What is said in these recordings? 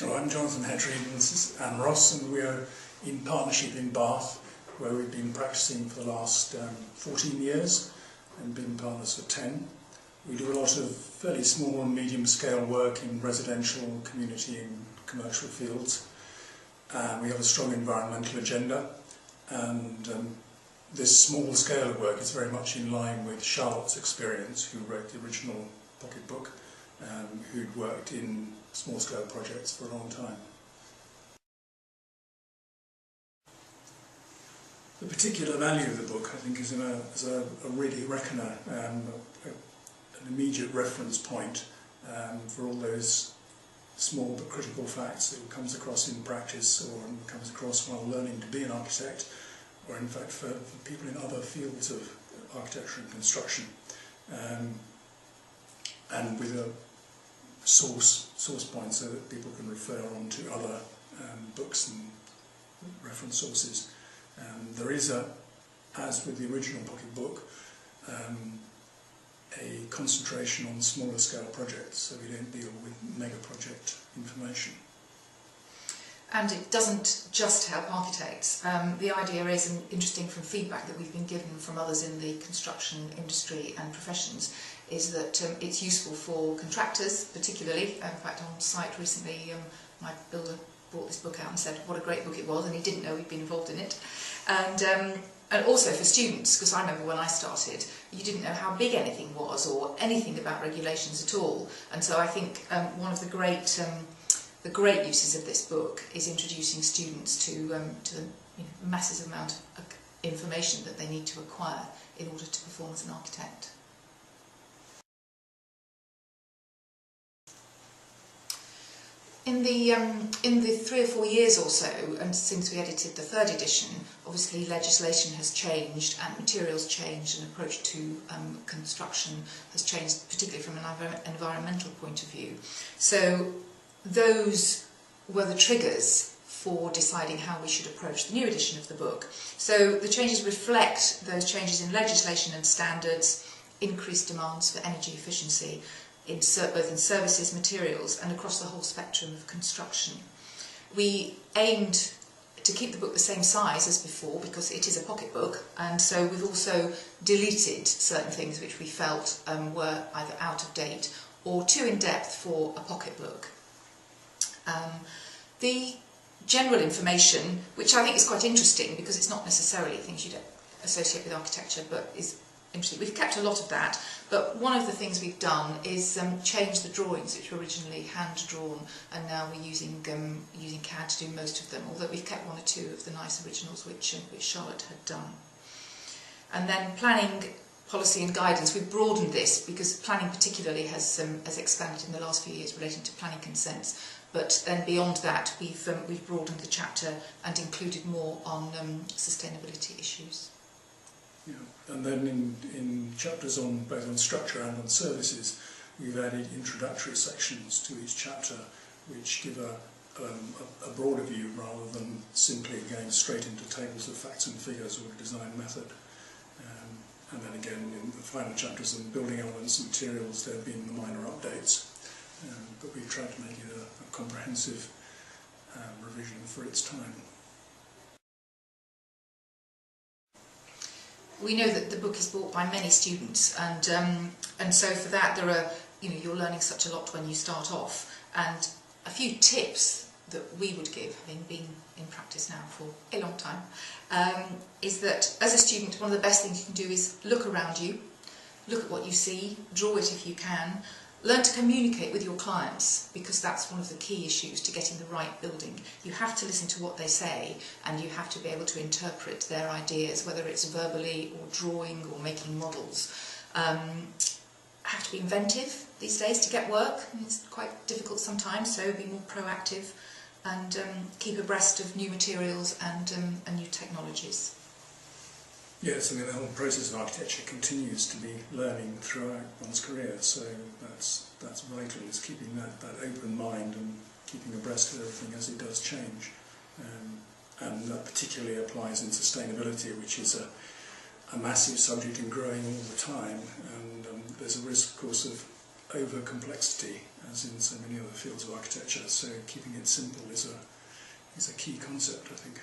Well, I'm Jonathan Hetreed and this is Anne Ross, and we are in partnership in Bath, where we've been practicing for the last 14 years and been partners for 10. We do a lot of fairly small and medium scale work in residential, community and commercial fields. We have a strong environmental agenda, and this small scale of work is very much in line with Charlotte's experience, who wrote the original pocketbook, who'd worked in small scale projects for a long time. The particular value of the book, I think, is as a really reckoner, an immediate reference point for all those small but critical facts that comes across in practice, or comes across while learning to be an architect, or in fact for people in other fields of architecture and construction, and with a source point so that people can refer on to other books and reference sources. There is, as with the original pocketbook, a concentration on smaller scale projects, so we don't deal with mega project information. And it doesn't just help architects. The idea is, and interesting from feedback that we've been given from others in the construction industry and professions, is that it's useful for contractors particularly. In fact, on site recently my builder brought this book out and said what a great book it was, and he didn't know he'd been involved in it. And also for students, because I remember when I started, you didn't know how big anything was or anything about regulations at all. And so I think one of the great uses of this book is introducing students to the massive amount of information that they need to acquire in order to perform as an architect. In the 3 or 4 years or so, and since we edited the 3rd edition, obviously legislation has changed and materials changed, and approach to construction has changed, particularly from an environmental point of view. So those were the triggers for deciding how we should approach the new edition of the book. So the changes reflect those changes in legislation and standards, increased demands for energy efficiency, both in services, materials, and across the whole spectrum of construction. We aimed to keep the book the same size as before because it is a pocketbook, and so we've also deleted certain things which we felt were either out of date or too in-depth for a pocketbook. The general information, which I think is quite interesting because it's not necessarily things you'd associate with architecture, but is interesting. We've kept a lot of that, but one of the things we've done is change the drawings, which were originally hand-drawn, and now we're using CAD to do most of them, although we've kept 1 or 2 of the nice originals which Charlotte had done. And then planning, policy and guidance, we've broadened this because planning particularly has expanded in the last few years relating to planning consents, but then beyond that we've broadened the chapter and included more on sustainability issues. Yeah. And then in chapters both on structure and on services, we've added introductory sections to each chapter which give a broader view rather than simply going straight into tables of facts and figures or a design method. And then again in the final chapters on building elements and materials, there have been the minor updates, but we've tried to make it a comprehensive revision for its time. We know that the book is bought by many students, and so for that there are, you're learning such a lot when you start off, and a few tips that we would give, having been in practice now for a long time, is that as a student one of the best things you can do is look around you, look at what you see, draw it if you can, learn to communicate with your clients, because that's one of the key issues to getting the right building. You have to listen to what they say, and you have to be able to interpret their ideas, whether it's verbally or drawing or making models. Have to be inventive these days to get work. It's quite difficult sometimes, so be more proactive and keep abreast of new materials and new technologies. Yes, I mean the whole process of architecture continues to be learning throughout one's career, so that's vital, is keeping that open mind and keeping abreast of everything as it does change. And that particularly applies in sustainability, which is a massive subject and growing all the time, and there's a risk, of course, of over complexity, as in so many other fields of architecture. So keeping it simple is a key concept, I think.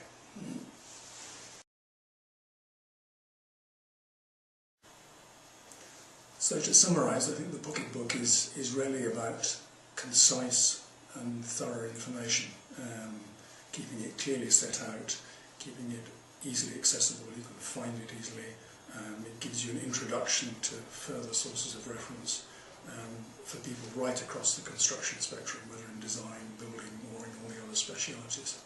So to summarise, I think the pocketbook is really about concise and thorough information, keeping it clearly set out, keeping it easily accessible, you can find it easily. It gives you an introduction to further sources of reference for people right across the construction spectrum, whether in design, building or in all the other specialities.